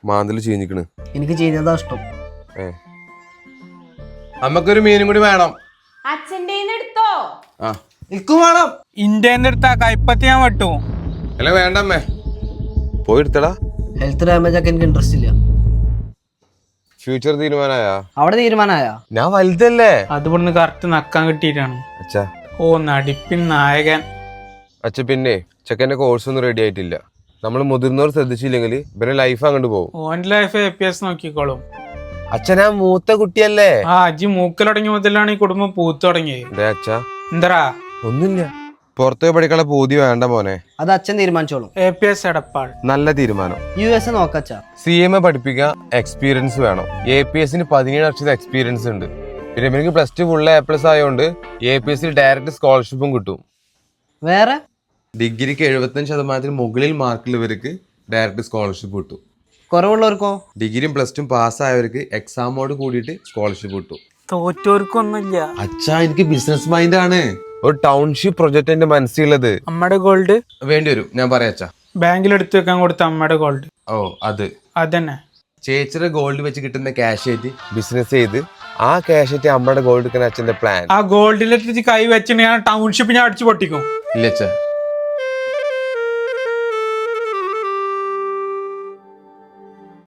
മാന്തല് ചീഞ്ഞിക്കണ്. എനിക്ക് ചെയ്യുന്നതാ ഇഷ്ടം. അമ്മക്കൊരു മീനും കൂടി വേണം. അച്ഛൻ്റെ എടുത്തോ? എനിക്കും വേണം. ഇന്ത്യന്റെ അടുത്ത കൈപ്പത്തി ഞാൻ വെട്ടു. അല്ല വേണ്ടമ്മേ, പോയി എടുത്തടാ. ഹെൽത്ത് ഡാമേജ് ഒക്കെ എനിക്ക് ഇൻട്രസ്റ്റ് ഇല്ല. ഫ്യൂച്ചർ തീരുമാനായാ? അവിടെ തീരുമാനമായ? ഞാൻ വലുതല്ലേ. അത് ഇവിടുന്ന് കറക്റ്റ് നക്കാൻ കിട്ടിയിട്ടാണ്. അച്ഛാ ഓ നടിപ്പിൻ നായകൻ. അച്ഛ പിന്നെ ചെക്കന്റെ കോഴ്സ് ഒന്നും റെഡി ആയിട്ടില്ല. നമ്മൾ മുതിർന്നവർ ശ്രദ്ധിച്ചില്ലെങ്കിൽ ഇവരെ ലൈഫ് അങ്ങോട്ട് പോകും. ഓന്റെ ലൈഫ് APS നോക്കിക്കോളും. അച്ഛനാ മൂത്ത കുട്ടിയല്ലേ. ആ അജി മൂക്കൽ തുടങ്ങിയ മുതലാണ് ഈ കുടുംബം പൂത്തു തുടങ്ങിയത്. അച്ഛാ എന്തരാ? ഒന്നുമില്ല, പുറത്തുപോയി പഠിക്കാനുള്ള പൂതി വേണ്ട മോനെ. അത് അച്ഛൻ തീരുമാനിച്ചോളും. APS എടപ്പാൾ. നല്ല തീരുമാനം. US നോക്കച്ചാ. CMA പഠിപ്പിക്കാൻ എക്സ്പീരിയൻസ് വേണം. APSന് 17 വർഷത്തെ എക്സ്പീരിയൻസ് ഉണ്ട്. പിന്നെ എനിക്ക് +2 ഫുൾ A+ ആയതുകൊണ്ട് APSൽ ഡയറക്റ്റ് സ്കോളർഷിപ്പും കിട്ടും. വേറെ ഡിഗ്രിക്ക് 75% മുകളിൽ മാർക്കുള്ളവർക്ക് ഡയറക്റ്റ് സ്കോളർഷിപ്പ് കിട്ടും. കുറവുള്ളവർക്കോ? ഡിഗ്രിയും +2 പാസ്സായവർക്ക് എക്സാമോട് കൂടിയിട്ട് സ്കോളർഷിപ്പ് കിട്ടും. തോറ്റോർക്കൊന്നുമില്ല. അച്ഛാ എനിക്ക് ബിസിനസ് മൈൻഡ് ആണ്. ഒരു ടൗൺഷിപ്പ് പ്രൊജക്ട് എന്റെ മനസ്സിലുള്ളത്. അമ്മയുടെ ഗോൾഡ് വേണ്ടി വരും, ഞാൻ പറയാച്ചാ. ബാങ്കിൽ എടുത്തു വെക്കാൻ കൊടുത്ത അമ്മയുടെ ഗോൾഡ്. ഓ അത് അതന്നെ. ചേച്ചിയുടെ ഗോൾഡ് വെച്ച് കിട്ടുന്ന ക്യാഷ് ആയിട്ട് ബിസിനസ് ചെയ്ത് ആ ക്യാഷ് ആയിട്ട് അമ്മയുടെ ഗോൾഡ് എടുക്കുന്ന അച്ഛന്റെ പ്ലാൻ. ആ ഗോൾഡിലെത്തി കൈ വെച്ചിട്ട് ഞാൻ ടൗൺഷിപ്പ് ഞാൻ അടിച്ചു പൊട്ടിക്കും. ഇല്ല അച്ഛാ,